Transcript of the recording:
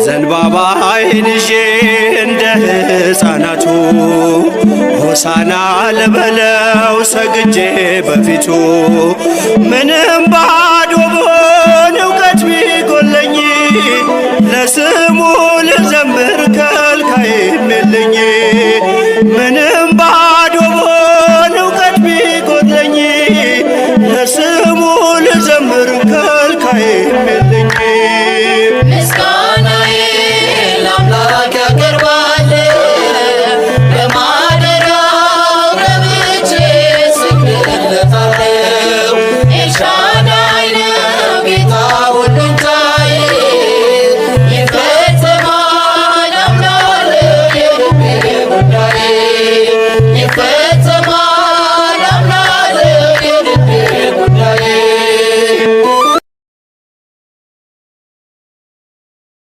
ዘንባባ አይንሼ እንደ ሕፃናቱ ሆሳና ልበለው ሰግጄ በፊቱ ምንም ባዶ ብሆን እውቀት ቢጎለኝ ለስሙ ልዘምር ከልካይም የለኝ